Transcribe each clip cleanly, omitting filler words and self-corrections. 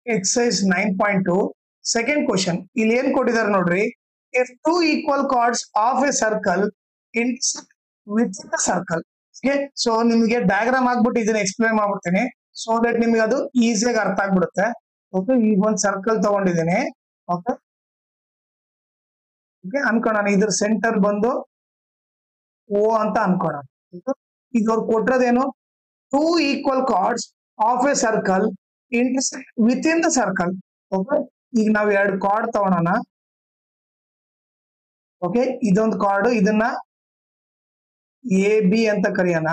exercise 9.2 second question ಇಲ್ಲಿ ಏನು ಕೊಟ್ಟಿದ್ದಾರೆ ನೋಡ್ರಿ if two equal chords of a circle intersect within the circle okay so ನಿಮಗೆ diagram ಆಗ್ಬಿಟ್ಟು ಇದನ್ನ ಎಕ್ಸ್ಪ್ಲೈನ್ ಮಾಡ್ಬಿಡ್ತೀನಿ so that ನಿಮಗೆ ಅದು ಈಸಿಯಾಗಿ ಅರ್ಥ ಆಗ್ಬಿಡುತ್ತೆ ಓಕೆ ಈಗ ಒಂದು ಸರ್ಕಲ್ ತಗೊಂಡಿದ್ದೀನಿ ಓಕೆ ಓಕೆ ಅನ್ಕೊಳ್ಳೋಣ ಇದ್ರ ಸೆಂಟರ್ ಬಂದು ಓ ಅಂತ ಅನ್ಕೊಳ್ಳೋಣ ಈಗ ಅವ್ರು ಕೊಟ್ಟಿರೋದೇನು two equal chords of a circle intersect within the circle okay ಈಗ ನಾವು ಎರಡು ಕಾರ್ಡ್ ತಗೊಳೋಣ ಓಕೆ ಇದೊಂದು ಕಾರ್ಡ್ ಇದನ್ನ ಎ ಬಿ ಅಂತ ಕರೆಯೋಣ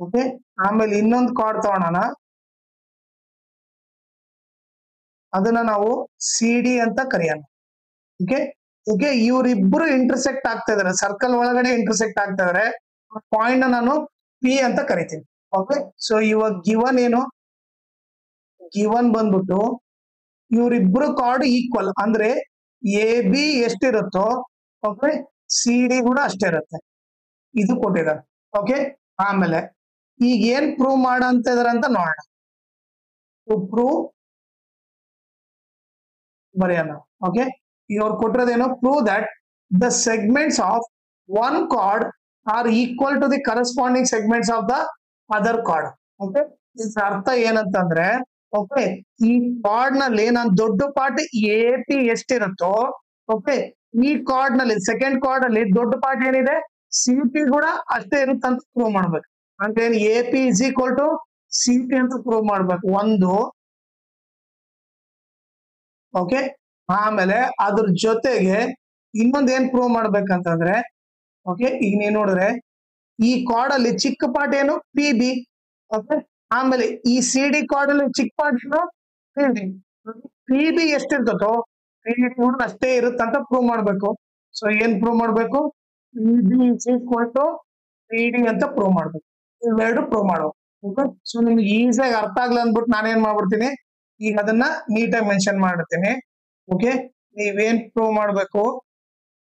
ಓಕೆ ಆಮೇಲೆ ಇನ್ನೊಂದು ಕಾರ್ಡ್ ತಗೊಳೋಣ ಅದನ್ನ ನಾವು ಸಿ ಡಿ ಅಂತ ಕರೆಯೋಣ ಓಕೆ ಓಕೆ ಇವರಿಬ್ಬರು ಇಂಟರ್ಸೆಕ್ಟ್ ಆಗ್ತಾ ಇದಾರೆ ಸರ್ಕಲ್ ಒಳಗಡೆ ಇಂಟರ್ಸೆಕ್ಟ್ ಆಗ್ತಾ ಇದಾರೆ ಪಾಯಿಂಟ್ ನಾನು ಪಿ ಅಂತ ಕರಿತೀನಿ ಓಕೆ ಸೊ ಇವಾಗ ಗಿವನ್ ಏನು ಗಿವನ್ ಬಂದ್ಬಿಟ್ಟು ಇವರಿಬ್ರು ಕಾರ್ಡ್ ಈಕ್ವಲ್ ಅಂದ್ರೆ ಎ ಬಿ ಎಷ್ಟಿರುತ್ತೋ ಓಕೆ ಸಿ ಡಿ ಕೂಡ ಅಷ್ಟೇ ಇರುತ್ತೆ ಇದು ಕೊಟ್ಟಿದ್ದಾರೆ ಓಕೆ ಆಮೇಲೆ ಈಗ ಏನ್ ಪ್ರೂವ್ ಮಾಡ ಅಂತ ಇದಾರೆ ಅಂತ ನೋಡೋಣ ಪ್ರೂವ್ ಬರೆಯೋಣ ಓಕೆ ಇವ್ರು ಕೊಟ್ಟಿರೋದೇನು prove that the segments of one chord are equal to the corresponding segments of the other chord okay ಇದ್ರ ಅರ್ಥ ಏನಂತಂದ್ರೆ ಓಕೆ ಈ ಕಾರ್ಡ್ ನಲ್ಲಿ ನಾನು ದೊಡ್ಡ ಪಾರ್ಟ್ ಎ ಪಿ ಎಷ್ಟಿರುತ್ತೋ ಓಕೆ ಈ ಕಾರ್ಡ್ ನಲ್ಲಿ ಸೆಕೆಂಡ್ ಕಾರ್ಡ್ ಅಲ್ಲಿ ದೊಡ್ಡ ಪಾರ್ಟ್ ಏನಿದೆ ಸಿ ಪಿ ಕೂಡ ಅಷ್ಟೇ ಇರುತ್ತೆ ಅಂತ ಪ್ರೂವ್ ಮಾಡ್ಬೇಕು ಅಂದ್ರೆ A P is equal to C P ಅಂತ ಪ್ರೂವ್ ಮಾಡ್ಬೇಕು ಒಂದು ಓಕೆ ಆಮೇಲೆ ಅದ್ರ ಜೊತೆಗೆ ಇನ್ನೊಂದ್ ಏನ್ ಪ್ರೂವ್ ಮಾಡ್ಬೇಕಂತಂದ್ರೆ ಓಕೆ ಈಗ ನೀವು ನೋಡಿದ್ರೆ ಈ ಕಾರ್ಡ್ ಅಲ್ಲಿ ಚಿಕ್ಕ ಪಾರ್ಟ್ ಏನು ಪಿ ಬಿ ಓಕೆ ಆಮೇಲೆ ಈ ಸಿ ಡಿ ಕಾರ್ಡ್ ಅಲ್ಲಿ ಚಿಕ್ಕ ಪಾರ್ಟ್ ಏನು ಪಿ ಬಿ ಎಷ್ಟಿರ್ತದೋ ಪಿ ಡಿ ಕೂಡ ಅಷ್ಟೇ ಇರುತ್ತಂತ ಪ್ರೂವ್ ಮಾಡ್ಬೇಕು ಸೊ ಏನ್ ಪ್ರೂವ್ ಮಾಡ್ಬೇಕು P B is equal to P D ಅಂತ ಪ್ರೂವ್ ಮಾಡ್ಬೇಕು ಇವೆರಡು ಪ್ರೂವ್ ಮಾಡ್ಬೇಕು ಓಕೆ ಸೊ ನಿಮ್ಗೆ ಈಸಿಯಾಗಿ ಅರ್ಥ ಆಗ್ಲ ಅಂದ್ಬಿಟ್ಟು ನಾನೇನ್ ಮಾಡ್ಬಿಡ್ತೀನಿ ಈಗ ಅದನ್ನ ನೀಟಾಗಿ ಮೆನ್ಷನ್ ಮಾಡಿರ್ತೀನಿ ಓಕೆ ನೀವೇನ್ ಪ್ರೂವ್ ಮಾಡ್ಬೇಕು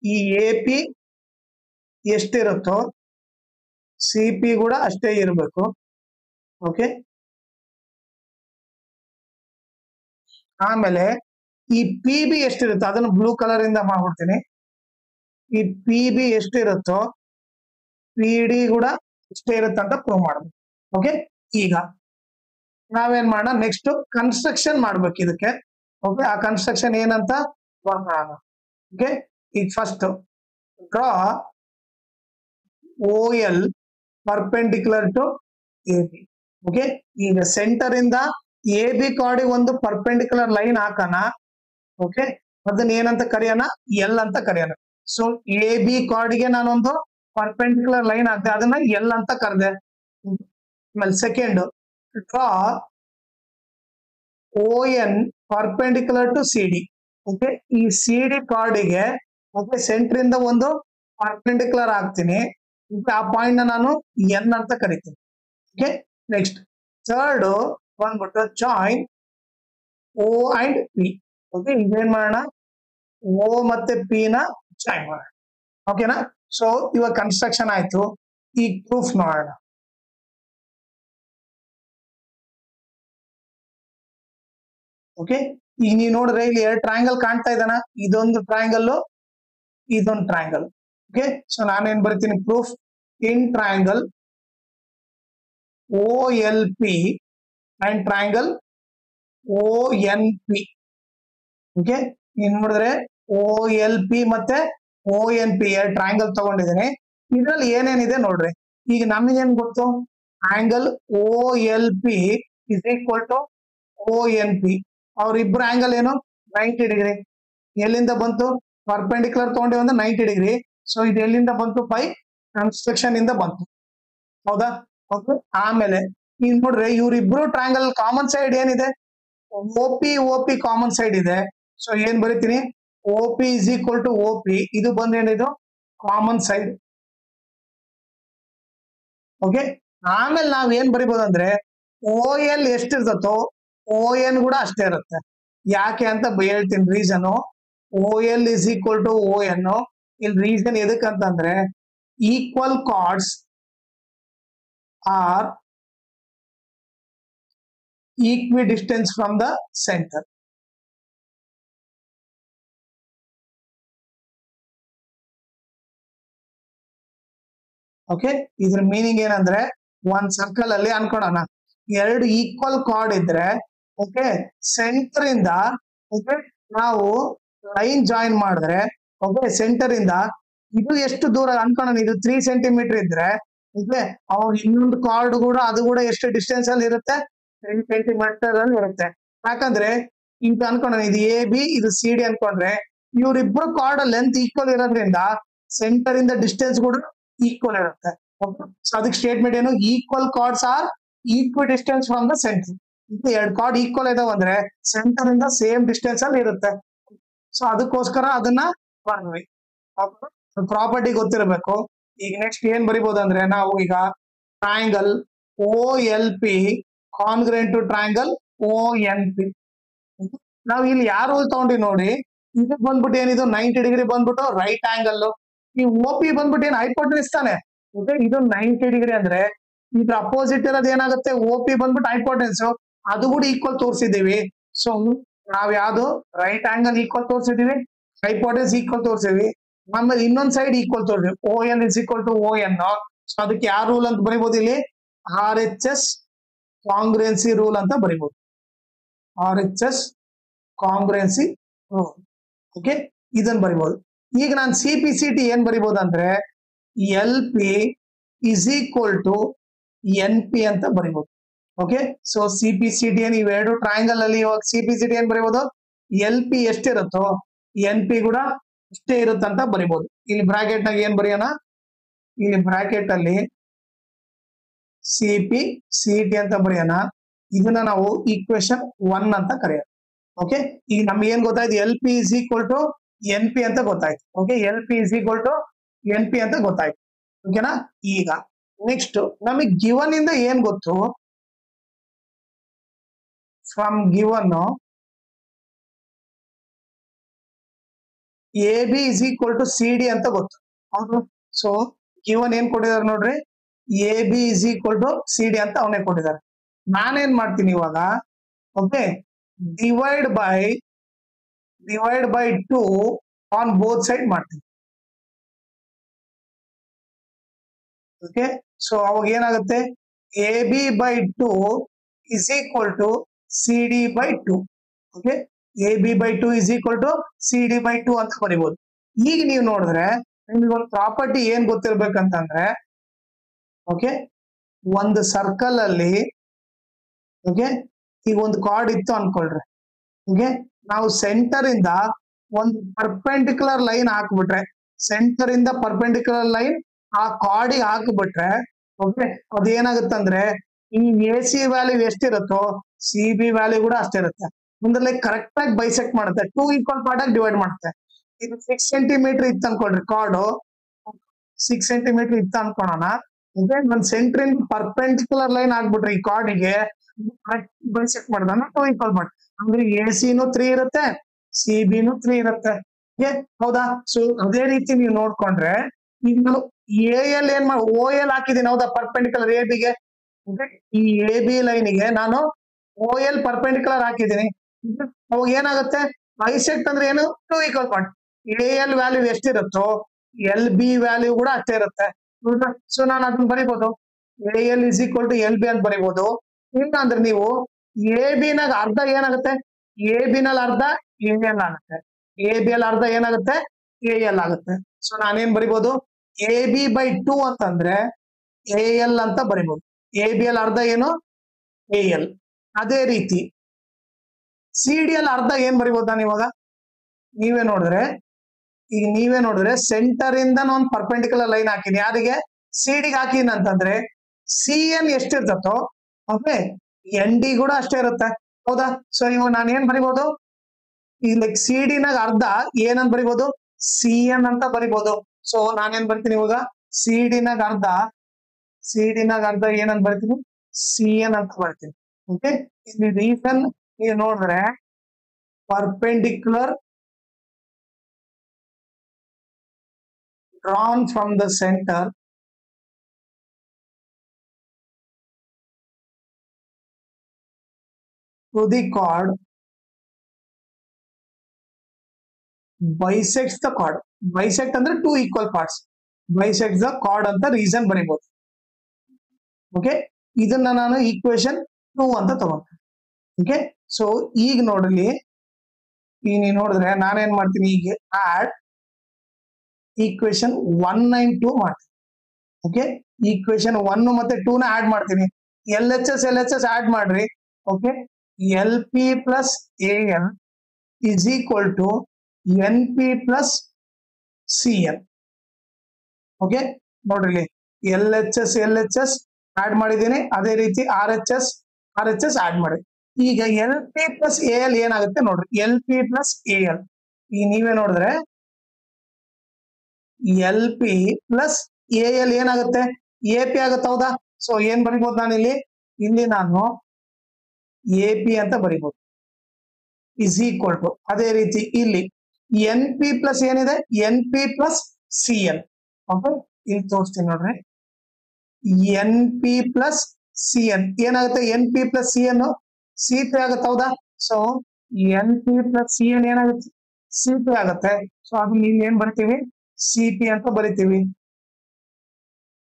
ಈ ಎ ಪಿ ಎಷ್ಟಿರುತ್ತೋ ಸಿ ಪಿ ಕೂಡ ಅಷ್ಟೇ ಇರಬೇಕು ಓಕೆ ಆಮೇಲೆ ಈ ಪಿ ಬಿ ಎಷ್ಟಿರುತ್ತೋ ಅದನ್ನು ಬ್ಲೂ ಕಲರ್ ಇಂದ ಮಾಡ್ಬಿಡ್ತೀನಿ ಈ ಪಿ ಬಿ ಎಷ್ಟಿರುತ್ತೋ ಪಿ ಡಿ ಕೂಡ ಅಷ್ಟೇ ಇರುತ್ತೆ ಅಂತ ಪ್ರೂವ್ ಮಾಡ್ಬೇಕು ಓಕೆ ಈಗ ನಾವೇನ್ ಮಾಡೋಣ ನೆಕ್ಸ್ಟ್ ಕನ್ಸ್ಟ್ರಕ್ಷನ್ ಮಾಡ್ಬೇಕು ಇದಕ್ಕೆ ಓಕೆ ಆ ಕನ್ಸ್ಟ್ರಕ್ಷನ್ ಏನಂತ ವರ್ಕ್ ಮಾಡೋಣ ಓಕೆ ಈಗ first draw O L perpendicular to A B okay ಈಗ ಸೆಂಟರ್ ಇಂದ ಎ ಬಿ ಕಾರ್ಡಿಗೆ ಒಂದು ಪರ್ಪೆಂಡಿಕ್ಯುಲರ್ ಲೈನ್ ಹಾಕೋಣ ಓಕೆ ಅದನ್ನ ಏನಂತ ಕರೆಯೋಣ ಎಲ್ ಅಂತ ಕರೆಯೋಣ ಸೊ ಎ ಬಿ ಕಾರ್ಡ್ಗೆ ನಾನೊಂದು ಪರ್ಪೆಂಡಿಕ್ಯುಲರ್ ಲೈನ್ ಹಾಕ್ದೆ ಅದನ್ನ ಎಲ್ ಅಂತ ಕರೆದೆ ಆಮೇಲೆ second draw O N perpendicular to C D okay ಈ ಸಿ ಡಿ ಕಾರ್ಡಿಗೆ ಓಕೆ ಸೆಂಟರ್ ಇಂದ ಒಂದು ಪರ್ಪೆಂಡಿಕ್ಯುಲರ್ ಹಾಕ್ತೀನಿ ಆ ಪಾಯಿಂಟ್ ನಾನು ಎನ್ ಅಂತ ಕರಿತೀನಿ ಓಕೆ ನೆಕ್ಸ್ಟ್ ಥರ್ಡ್ ಬಂದ್ಬಿಟ್ಟು join O and P okay ಇದೇನ್ ಮಾಡೋಣ ಓ ಮತ್ತೆ ಪಿ ನ ಜಾಯಿನ್ ಮಾಡೋಣ ಓಕೆನಾ ಸೊ ಇವಾಗ ಕನ್ಸ್ಟ್ರಕ್ಷನ್ ಆಯ್ತು ಈಗ ಪ್ರೂಫ್ ನೋಡೋಣ ಓಕೆ ಈಗ ನೀವು ನೋಡ್ರೆ ಇಲ್ಲಿ ಎರಡು ಟ್ರಯಾಂಗಲ್ ಕಾಣ್ತಾ ಇದ್ದಾನ ಇದೊಂದು ಟ್ರಯಾಂಗಲ್ ಇದೊಂದು ಟ್ರಯಾಂಗಲ್ ಓಕೆ ಸೊ ನಾನೇನ್ ಬರ್ತೀನಿ proof in triangle O L P and triangle O N P okay ನೀವು ನೋಡಿದ್ರೆ ಓ ಎಲ್ ಪಿ ಮತ್ತೆ ಓ ಎನ್ ಪಿ ಎರಡು ಟ್ರಯಾಂಗಲ್ ತಗೊಂಡಿದ್ದೀನಿ ಇದ್ರಲ್ಲಿ ಏನೇನಿದೆ ನೋಡ್ರಿ ಈಗ ನಮಗೇನ್ ಗೊತ್ತು angle O L P is equal to O N P ಅವ್ರಿಬ್ರು ಆಂಗಲ್ ಏನು 90 ಡಿಗ್ರಿ ಎಲ್ಲಿಂದ ಬಂತು ಪರ್ಪೆಂಡಿಕ್ಯುಲರ್ ತಗೊಂಡಿವಿ ಅಂದ್ರೆ 90 ಡಿಗ್ರಿ ಸೊ ಇದು ಎಲ್ಲಿಂದ ಬಂತು ಬೈ ಕನ್ಸ್ಟ್ರಕ್ಷನ್ ಇಂದ ಬಂತು ಹೌದಾ ಓಕೆ ಆಮೇಲೆ ಈಗ ನೋಡ್ರಿ ಇವ್ರಿಬ್ರು ಟ್ರಯಾಂಗಲ್ ಕಾಮನ್ ಸೈಡ್ ಏನಿದೆ ಓ ಪಿ ಕಾಮನ್ ಸೈಡ್ ಇದೆ ಸೊ ಏನ್ ಬರೀತೀನಿ O P is equal to O P ಇದು ಬಂದೇನಿದು ಕಾಮನ್ ಸೈಡ್ ಓಕೆ ಆಮೇಲೆ ನಾವ್ ಏನ್ ಬರಿಬಹುದು ಅಂದ್ರೆ ಓ ಎಲ್ ಎಷ್ಟಿರ್ತತೋ ಓ ಎನ್ ಕೂಡ ಅಷ್ಟೇ ಇರುತ್ತೆ ಯಾಕೆ ಅಂತ ಹೇಳ್ತೀನಿ reason O L is equal to O N ಇಲ್ಲಿ ರೀಸನ್ ಎದಕ್ಕಂತಂದ್ರೆ equal chords are equidistance from the center okay, ಇದ್ರ ಮೀನಿಂಗ್ ಏನಂದ್ರೆ ಒಂದ್ ಸರ್ಕಲ್ ಅಲ್ಲಿ ಅನ್ಕೊಳ್ಳೋಣ, ಎರಡು ಈಕ್ವಲ್ ಕಾರ್ಡ್ ಇದ್ರೆ ಓಕೆ, ಸೆಂಟರ್ ಇಂದ ಓಕೆ ನಾವು ಲೈನ್ ಜಾಯಿನ್ ಮಾಡಿದ್ರೆ ಓಕೆ, ಸೆಂಟರ್ ಇಂದ ಇದು ಎಷ್ಟು ದೂರ ಅನ್ಕೊಳ್ಳೋಣ, ಇದು 3 ಸೆಂಟಿಮೀಟರ್ ಇದ್ರೆ ಓಕೆ, ಅವಾಗ ಇನ್ನೊಂದು ಕಾರ್ಡ್ ಕೂಡ ಅದು ಕೂಡ ಎಷ್ಟು ಡಿಸ್ಟೆನ್ಸ್ ಅಲ್ಲಿ ಇರುತ್ತೆ, 3 ಸೆಂಟಿಮೀಟರ್ ಅಲ್ಲಿ ಇರುತ್ತೆ. ಯಾಕಂದ್ರೆ ಈಗ ಅನ್ಕೊಳ್ಳೋಣ, ಇದು ಎ ಬಿ ಇದು ಸಿ ಡಿ ಅನ್ಕೊಂಡ್ರೆ ಇವ್ರಿಬ್ರು ಕಾರ್ಡ್ ಲೆಂತ್ ಈಕ್ವಲ್ ಇರೋದ್ರಿಂದ ಸೆಂಟರ್ ಇಂದ ಡಿಸ್ಟೆನ್ಸ್ ಕೂಡ ಈಕ್ವಲ್ ಇರುತ್ತೆ. ಸೊ ಅದಕ್ಕೆ ಸ್ಟೇಟ್ಮೆಂಟ್ ಏನು, equal chords are equidistance from the centre. ಎರಡು ಕಾರ್ಡ್ ಈಕ್ವಲ್ ಇದಾವ ಅಂದ್ರೆ ಸೆಂಟರ್ ಇಂದ ಸೇಮ್ ಡಿಸ್ಟೆನ್ಸ್ ಅಲ್ಲಿ ಇರುತ್ತೆ. ಸೊ ಅದಕ್ಕೋಸ್ಕರ ಅದನ್ನ ಬರ್ದ್ವಿ. ಪ್ರಾಪರ್ಟಿ ಗೊತ್ತಿರಬೇಕು. ಈಗ ನೆಕ್ಸ್ಟ್ ಏನ್ ಬರಿಬಹುದು ಅಂದ್ರೆ, ನಾವು ಈಗ triangle O L P congruent to triangle O N P. ನಾವು ಇಲ್ಲಿ ಯಾವ ರೂಲ್ ತಗೊಂಡಿ ನೋಡಿ, ಇದಕ್ಕೆ ಬಂದ್ಬಿಟ್ಟು ಏನಿದು 90 ಡಿಗ್ರಿ ಬಂದ್ಬಿಟ್ಟು ರೈಟ್ ಆಂಗಲ್, ಈ ಓ ಪಿ ಬಂದ್ಬಿಟ್ಟು ಏನ್ ಹೈಪೋಟೆನ್ಸ್ ತಾನೆ, ಇದು 90 ಡಿಗ್ರಿ ಅಂದ್ರೆ ಇದ್ರ ಅಪೋಸಿಟ್ ಇರೋದು ಏನಾಗುತ್ತೆ, ಓ ಪಿ ಬಂದ್ಬಿಟ್ಟು ಹೈಪೋಟೆನ್ಸ್, ಅದು ಕೂಡ ಈಕ್ವಲ್ ತೋರಿಸಿದೀವಿ. ಸೊ ನಾವ್ ಯಾವ್ದು ರೈಟ್ ಆಂಗಲ್ ಈಕ್ವಲ್ ತೋರಿಸಿದೀವಿ, ಹೈಪೋಟೆನ್ಸ್ ಈಕ್ವಲ್ ತೋರಿಸಿದೀವಿ, ಆಮೇಲೆ ಇನ್ನೊಂದ್ ಸೈಡ್ ಈಕ್ವಲ್ ತೋರಿಸಿದ್ವಿ, O N is equal to O N. So ಅದಕ್ಕೆ ಯಾವ ರೂಲ್ ಅಂತ ಬರಿಬಹುದು, ಇಲ್ಲಿ R H S congruency rule ಅಂತ ಬರಿಬಹುದು. R H S congruency rule. Okay, ಇದನ್ನ ಬರಿಬಹುದು. ಈಗ ನಾನು ಸಿ ಪಿ ಸಿ ಟಿ ಏನ್ ಬರಿಬಹುದು ಅಂದ್ರೆ, L P is equal to N P ಅಂತ ಬರಿಬಹುದು. Okay, so C P C T ನೀವು ಎರಡು ಟ್ರಯಾಂಗಲ್ ಅಲ್ಲಿ ಇವಾಗ ಸಿ ಪಿ ಸಿ ಟಿ ಏನ್ ಬರಿಬಹುದು, ಎಲ್ ಪಿ ಎಷ್ಟಿರುತ್ತೋ ಎನ್ ಪಿ ಕೂಡ ಅಷ್ಟೇ ಇರುತ್ತಂತ ಬರಿಬಹುದು. ಇಲ್ಲಿ ಬ್ರಾಕೆಟ್ ನಾಗ ಏನ್ ಬರೆಯೋಣ, ಇಲ್ಲಿ ಬ್ರಾಕೆಟ್ ಅಲ್ಲಿ ಸಿ ಪಿ ಸಿ ಟಿ ಅಂತ ಬರೆಯೋಣ. ಇದನ್ನ ನಾವು ಈಕ್ವೇಶನ್ 1 ಅಂತ ಕರೆಯೋಣ. ಓಕೆ, ಈಗ ನಮ್ಗೆ ಏನ್ ಗೊತ್ತಾಯ್ತು, L P is equal to N P ಅಂತ ಗೊತ್ತಾಯ್ತು. Okay, L P is equal to N P ಅಂತ ಗೊತ್ತಾಯ್ತು. ಓಕೆನಾ. ಈಗ ನೆಕ್ಸ್ಟ್ ನಮಗೆ ಗಿವನ್ ಇಂದ ಏನ್ ಗೊತ್ತು, from given A B is equal to C D ಅಂತ ಗೊತ್ತು. ಹೌದು. ಸೊ ಗಿವನ್ ಏನ್ ಕೊಟ್ಟಿದ್ದಾರೆ ನೋಡ್ರಿ, A B is equal to C D ಅಂತ ಅವನೇ ಕೊಟ್ಟಿದ್ದಾರೆ. ನಾನೇನ್ ಮಾಡ್ತೀನಿ ಇವಾಗ, okay, divide by 2 on both side ಮಾಡ್ತೀನಿ. ಓಕೆ, ಸೊ ಅವಾಗ ಏನಾಗುತ್ತೆ, A B by 2 is equal to C D by 2. Okay, A B by 2 is equal to C D by 2 ಅಂತ ಬರಿಬಹುದು. ಈಗ ನೀವು ನೋಡಿದ್ರೆ ನಿಮ್ಗೆ ಒಂದು ಪ್ರಾಪರ್ಟಿ ಏನ್ ಗೊತ್ತಿರ್ಬೇಕಂತಂದ್ರೆ, ಓಕೆ, ಒಂದು ಸರ್ಕಲ್ ಅಲ್ಲಿ ಓಕೆ, ಈಗ ಒಂದು ಕಾರ್ಡ್ ಇತ್ತು ಅನ್ಕೊಳ್ರಿ. ಓಕೆ, ನಾವು ಸೆಂಟರ್ ಇಂದ ಒಂದು ಪರ್ಪೆಂಡಿಕ್ಯುಲರ್ ಲೈನ್ ಹಾಕ್ಬಿಟ್ರೆ, ಸೆಂಟರ್ ಇಂದ ಪರ್ಪೆಂಡಿಕ್ಯುಲರ್ ಲೈನ್ ಆ ಕಾರ್ಡಿಗೆ ಹಾಕ್ಬಿಟ್ರೆ ಓಕೆ, ಅದೇನಾಗುತ್ತಂದ್ರೆ ಈ ಎ ಸಿ ವ್ಯಾಲ್ಯೂ ಎಷ್ಟಿರುತ್ತೋ ಸಿ ಬಿ ವ್ಯಾಲ್ಯೂ ಕೂಡ ಅಷ್ಟಿರುತ್ತೆ. ಮುಂದೆ ಕರೆಕ್ಟ್ ಆಗಿ ಬೈಸೆಕ್ಟ್ ಮಾಡುತ್ತೆ, 2 ಈಕ್ವಲ್ ಪಾರ್ಟ್ ಆಗಿ ಡಿವೈಡ್ ಮಾಡುತ್ತೆ. ಇದು 6 ಸೆಂಟಿಮೀಟರ್ ಇತ್ತು ಅನ್ಕೊಳ್ರಿ, ಕಾರ್ಡು 6 ಸೆಂಟಿಮೀಟರ್ ಇತ್ತು ಅನ್ಕೊಳ್ಳೋಣ. ಒಂದ್ ಸೆಂಟರ್ ಇಂದ ಪರ್ಪೆಂಡಿಕ್ಯುಲರ್ ಲೈನ್ ಆಗ್ಬಿಟ್ರೆ ಈ ಕಾರ್ಡಿಗೆ ಬೈಸೆಕ್ಟ್ ಮಾಡಿದಾಗ 2 ಈಕ್ವಲ್ ಪಾರ್ಟ್ ಅಂದ್ರೆ ಎ ಸಿನೂ 3 ಇರುತ್ತೆ, ಸಿ ಬಿನೂ 3 ಇರುತ್ತೆ. ಹೌದಾ. ಸೊ ಅದೇ ರೀತಿ ನೀವು ನೋಡ್ಕೊಂಡ್ರೆ ಈಗ ನಾನು ಎ ಎಲ್ ಏನ್ ಮಾಡಿ ಓ ಎಲ್ ಹಾಕಿದೀನಿ, ಹೌದಾ, ಪರ್ಪೆಂಡಿಕ್ಯುಲರ್ ಎ ಬಿಗೆ. ಈ ಎ ಬಿ ಲೈನ್ಗೆ ನಾನು ಓ ಎಲ್ ಪರ್ಪೆಂಡಿಕ್ಯುಲರ್ ಹಾಕಿದೀನಿ. ಅವಾಗ ಏನಾಗುತ್ತೆ, ಬೈಸೆಕ್ಟ್ ಅಂದ್ರೆ ಏನು, 2 equal part. A L value ಎಷ್ಟಿರುತ್ತೋ ಎಲ್ ಬಿ ವ್ಯಾಲ್ಯೂ ಕೂಡ ಅಷ್ಟೇ ಇರುತ್ತೆ. ಸೊ ನಾನು ಅದನ್ನ ಬರಿಬಹುದು, A L is equal to L B ಅಂತ ಬರಿಬಹುದು. ಇಲ್ಲ ಅಂದ್ರೆ ನೀವು ಎ ಬಿ ನಾಗ ಅರ್ಧ ಏನಾಗುತ್ತೆ, ಎ ಬಿ ನಲ್ಲಿ ಅರ್ಧ ಎ ಎಲ್ ಆಗುತ್ತೆ, ಎ ಬಿ ಎಲ್ ಅರ್ಧ ಏನಾಗುತ್ತೆ, ಎ ಎಲ್ ಆಗುತ್ತೆ. ಸೊ ನಾನೇನ್ ಬರಿಬಹುದು, ಎ ಬಿ ಬೈ 2 ಅಂತಂದ್ರೆ ಎ ಎಲ್ ಅಂತ ಬರಿಬಹುದು. ಎ ಬಿ ಎಲ್ ಅರ್ಧ ಏನು, ಎ ಎಲ್. ಅದೇ ರೀತಿ ಸಿ ಡಿ ಎಲ್ ಅರ್ಧ ಏನ್ ಬರಿಬಹುದು ನಾನು ಇವಾಗ, ನೀವೇ ನೋಡಿದ್ರೆ ಸೆಂಟರ್ ಇಂದ ನಾನು ಪರ್ಪೆಂಡಿಕ್ಯುಲರ್ ಲೈನ್ ಹಾಕಿನಿ, ಯಾರಿಗೆ, ಸಿ ಡಿಗೆ ಹಾಕಿನ ಅಂತಂದ್ರೆ ಸಿ ಎನ್ ಎಷ್ಟಿರ್ತೋ ಓಕೆ, ಎನ್ ಡಿ ಕೂಡ ಅಷ್ಟೇ ಇರುತ್ತೆ. ಹೌದಾ. ಸೊ ಇವಾಗ ನಾನು ಏನ್ ಬರಿಬಹುದು, ಈ ಲೈಕ್ ಸಿ ಡಿ ನಾಗ ಅರ್ಧ ಏನಂತ ಬರಿಬಹುದು, ಸಿ ಎನ್ ಅಂತ ಬರಿಬಹುದು. ಸೊ ನಾನೇನ್ ಬರ್ತೀನಿ ಇವಾಗ, ಸಿ ಡಿ ನಾಗ ಅರ್ಧ ಏನಂತ ಬರ್ತೀನಿ, ಸಿ ಎನ್ ಅಂತ ಬರ್ತೀನಿ. ಓಕೆ, ಇಲ್ಲಿ ರೀಸನ್ ನೀವು ನೋಡಿದ್ರೆ perpendicular drawn from the center to the chord bisects the chord. Bisect ಅಂದ್ರೆ 2 equal parts. ಬೈಸೆಕ್ಟ್ಸ್ ದ ಕಾರ್ಡ್ ಅಂತ ರೀಸನ್ ಬರೀಬಹುದು. ಓಕೆ, ಇದನ್ನ ನಾನು ಈಕ್ವೇಶನ್ 2 ಅಂತ ತಗೊಂಡೆ. ಓಕೆ, ಸೊ ಈಗ ನೋಡ್ರಿ, ಈಗ ನೀವು ನೋಡಿದ್ರೆ ನಾನೇನ್ ಮಾಡ್ತೀನಿ, ಈಗ ಆಡ್ ಈಕ್ವೇಶನ್ 1 and 2 ಮಾಡ್ತೀನಿ. ಓಕೆ, ಈಕ್ವೇಶನ್ 1 ಮತ್ತೆ 2 ನ ಆಡ್ ಮಾಡ್ತೀನಿ. LHS ಆಡ್ ಮಾಡ್ರಿ. Okay, LP plus AL is equal to NP plus CL. Okay, ನೋಡ್ರಿ, LHS ಆಡ್ ಮಾಡಿದ್ದೀನಿ. ಅದೇ ರೀತಿ RHS ಆಡ್ ಮಾಡಿ. ಈಗ LP ಪ್ಲಸ್ AL ಏನಾಗುತ್ತೆ ನೋಡ್ರಿ, LP ಪ್ಲಸ್ AL. ಈಗ ನೀವೇ ನೋಡಿದ್ರೆ LP ಪ್ಲಸ್ AL ಏನಾಗುತ್ತೆ, AP ಆಗುತ್ತೆ. ಹೌದಾ? ಸೊ ಏನ್ ಬರಿಬಹುದು ನಾನು ಇಲ್ಲಿ ನಾನು AP ಅಂತ ಬರಿಬಹುದು ಇಸ್ ಈಕ್ವಲ್ ಟು, ಅದೇ ರೀತಿ ಇಲ್ಲಿ NP ಪ್ಲಸ್ ಏನಿದೆ, NP ಪ್ಲಸ್ CL. ಓಕೆ, ಇಲ್ಲಿ ತೋರಿಸ್ತೀನಿ ನೋಡ್ರಿ, NP ಪ್ಲಸ್ CN ಏನಾಗುತ್ತೆ, NP ಪ್ಲಸ್ CN CP ಆಗುತ್ತೆ. ಹೌದಾ? ಸೊ NP ಪ್ಲಸ್ CN ಏನಾಗುತ್ತೆ, CP ಆಗುತ್ತೆ. ಸೊ ಅದನ್ನ ಇಲ್ಲಿ ಏನ್ ಬರಿತೀವಿ, CP ಅಂತ ಬರಿತೀವಿ.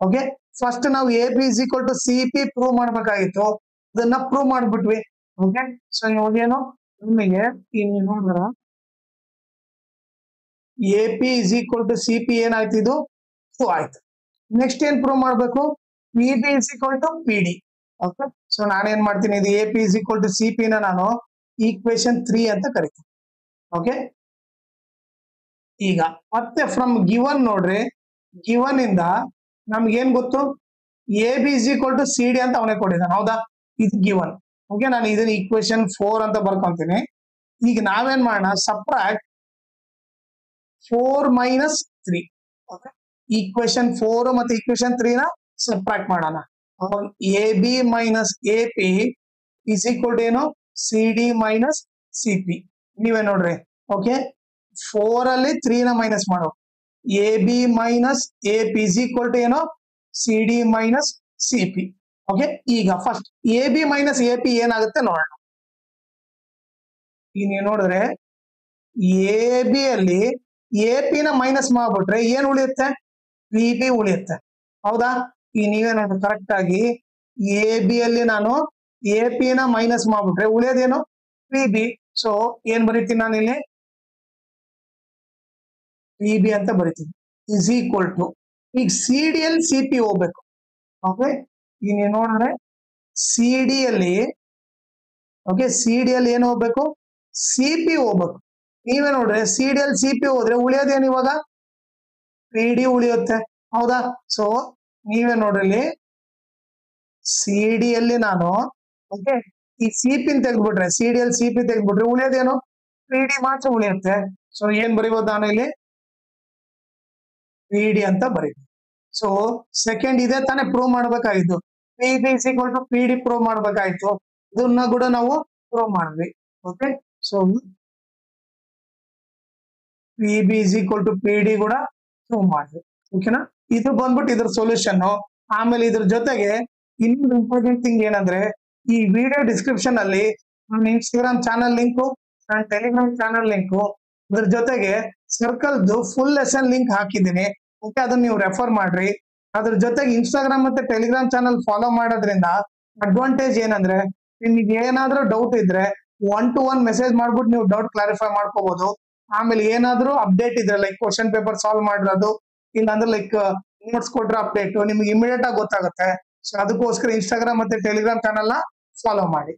ಓಕೆ, ಫಸ್ಟ್ ನಾವು AB is equal to CP prove ಮಾಡ್ಬೇಕಾಗಿತ್ತು, ಅದನ್ನ ಪ್ರೂವ್ ಮಾಡ್ಬಿಟ್ವಿ. ಓಕೆ, ಸೊ ಇವಾಗೇನು ನಿಮಗೆ ಇಲ್ಲಿ ನೋಡಿದ್ರ AP is equal to CP ಏನಾಯ್ತು, ಇದು ಟ್ರೂ ಆಯ್ತು. ನೆಕ್ಸ್ಟ್ ಏನ್ ಪ್ರೂವ್ ಮಾಡ್ಬೇಕು, PB is equal to PD. Okay, so ನಾನೇನ್ ಮಾಡ್ತೀನಿ, ಇದು AP is equal to CP ನ ನಾನು ಈಕ್ವೇಶನ್ 3 ಅಂತ ಕರಿತೀನಿ. ಓಕೆ, ಈಗ ಮತ್ತೆ ಫ್ರಮ್ ಗಿವನ್ ನೋಡ್ರಿ, ಗಿವನ್ ಇಂದ ನಮ್ಗೆ ಏನ್ ಗೊತ್ತು, AB is equal to CD ಅಂತ ಅವನೇ ಕೊಟ್ಟಿದ್ದಾನೆ. ಹೌದಾ? ಇದು ಗಿವನ್. ಓಕೆ, ನಾನು ಇದನ್ನ ಈಕ್ವೇಶನ್ 4 ಅಂತ ಬರ್ಕೊಂತೀನಿ. ಈಗ ನಾವೇನ್ ಮಾಡೋಣ, ಸಬ್ಟ್ರಾಕ್ಟ್ 4 minus 3. ಓಕೆ, ಈಕ್ವೇಶನ್ 4 ಮತ್ತೆ ಈಕ್ವೇಶನ್ 3 ನ ಸಬ್ಟ್ರಾಕ್ಟ್ ಮಾಡೋಣ. AB minus AP is equal to ಏನು, CD ಮೈನಸ್ CP. ನೀವೇ ನೋಡ್ರಿ. ಓಕೆ, 4 ಅಲ್ಲಿ 3 ನ ಮೈನಸ್ ಮಾಡೋ, AB minus AP is equal to ಏನು, CD ಮೈನಸ್ CP. ಓಕೆ, ಈಗ ಫಸ್ಟ್ AB ಮೈನಸ್ AP ಏನಾಗುತ್ತೆ ನೋಡೋಣ. ಈಗ ನೀವು ನೋಡಿದ್ರೆ AB ಅಲ್ಲಿ AP ನ ಮೈನಸ್ ಮಾಡ್ಬಿಟ್ರೆ ಏನ್ ಉಳಿಯುತ್ತೆ, PB ಉಳಿಯುತ್ತೆ. ಹೌದಾ? ಈಗ ನೀವೇ ನೋಡಿ ಕರೆಕ್ಟ್ ಆಗಿ AB ಅಲ್ಲಿ ನಾನು AP ನ ಮೈನಸ್ ಮಾಡ್ಬಿಟ್ರೆ ಉಳಿಯೋದೇನು, PB. ಸೊ ಏನ್ ಬರೀತೀನಿ ನಾನು ಇಲ್ಲಿ, PB ಅಂತ ಬರೀತೀನಿ ಇಸ್ ಈಕ್ವಲ್ ಟು, ಈಗ CD ಅಲ್ಲಿ CP ಹೋಗ್ಬೇಕು. ಓಕೆ, ಈಗ ನೀವು ನೋಡಿದ್ರೆ CD ಅಲ್ಲಿ, ಓಕೆ, CD ಅಲ್ಲಿ ಏನು ಹೋಗ್ಬೇಕು, CP ಹೋಗ್ಬೇಕು. ನೀವೇ ನೋಡ್ರಿ, CD ಅಲ್ಲಿ CP ಹೋದ್ರೆ ಉಳಿಯೋದೇನು, ಇವಾಗ PD ಉಳಿಯುತ್ತೆ. ಹೌದಾ? ಸೊ ನೀವೇ ನೋಡ್ರಿ, CD ಅಲ್ಲಿ ನಾನು, ಓಕೆ, ಈ CP ತೆಗೆದ್ಬಿಟ್ರೆ, CD ಅಲ್ಲಿ CP ತೆಗೆದ್ಬಿಟ್ರೆ ಉಳಿಯೋದೇನು, PD ಮಾತ್ರ ಉಳಿಯುತ್ತೆ. ಸೊ ಏನ್ ಬರೀಬಹುದು ನಾನು ಇಲ್ಲಿ, PD ಅಂತ ಬರೀತೀನಿ. ಸೊ ಸೆಕೆಂಡ್ ಇದೇ ತಾನೇ ಪ್ರೂವ್ ಮಾಡ್ಬೇಕಾಗಿತ್ತು, PB is equal to PD prove ಮಾಡ್ಬೇಕಾಯ್ತು. ಇದನ್ನ ಕೂಡ ನಾವು ಪ್ರೂವ್ ಮಾಡಿದ್ವಿ. Okay, so PB is equal to PD ಕೂಡ ಪ್ರೂವ್ ಮಾಡಿದ್ವಿ. ಓಕೆನಾ? ಇದು ಬಂದ್ಬಿಟ್ಟು ಇದ್ರ ಸೊಲ್ಯೂಷನ್. ಆಮೇಲೆ ಇದ್ರ ಜೊತೆಗೆ ಇನ್ನೊಂದು ಇಂಪಾರ್ಟೆಂಟ್ ಥಿಂಗ್ ಏನಂದ್ರೆ, ಈ ವಿಡಿಯೋ ಡಿಸ್ಕ್ರಿಪ್ಷನ್ ಅಲ್ಲಿ ನನ್ನ ಇನ್ಸ್ಟಾಗ್ರಾಮ್ ಚಾನಲ್ ಲಿಂಕು, ನನ್ನ ಟೆಲಿಗ್ರಾಮ್ ಚಾನಲ್ ಲಿಂಕು, ಅದ್ರ ಜೊತೆಗೆ ಸರ್ಕಲ್ದು ಫುಲ್ ಲೆಸನ್ ಲಿಂಕ್ ಹಾಕಿದ್ದೀನಿ. ಓಕೆ, ಅದನ್ನ ನೀವು ರೆಫರ್ ಮಾಡ್ರಿ. ಅದ್ರ ಜೊತೆಗೆ ಇನ್ಸ್ಟಾಗ್ರಾಮ್ ಮತ್ತೆ ಟೆಲಿಗ್ರಾಮ್ ಚಾನಲ್ ಫಾಲೋ ಮಾಡೋದ್ರಿಂದ ಅಡ್ವಾಂಟೇಜ್ ಏನಂದ್ರೆ, ನಿಮ್ಗೆ ಏನಾದ್ರೂ ಡೌಟ್ ಇದ್ರೆ 1 to 1 ಮೆಸೇಜ್ ಮಾಡ್ಬಿಟ್ಟು ನೀವು ಡೌಟ್ ಕ್ಲಾರಿಫೈ ಮಾಡ್ಕೋಬಹುದು. ಆಮೇಲೆ ಏನಾದ್ರೂ ಅಪ್ಡೇಟ್ ಇದ್ರೆ ಲೈಕ್ ಕ್ವಶನ್ ಪೇಪರ್ ಸಾಲ್ವ್ ಮಾಡಿರೋದು, ಇಲ್ಲಾಂದ್ರೆ ಲೈಕ್ ನೋಟ್ಸ್ ಕೊಟ್ರ ಅಪ್ಡೇಟ್ ನಿಮ್ಗೆ ಇಮಿಡಿಯೇಟ್ ಆಗಿ ಗೊತ್ತಾಗುತ್ತೆ. ಸೊ ಅದಕ್ಕೋಸ್ಕರ ಇನ್ಸ್ಟಾಗ್ರಾಮ್ ಮತ್ತೆ ಟೆಲಿಗ್ರಾಮ್ ಚಾನಲ್ ನ ಫಾಲೋ ಮಾಡಿ.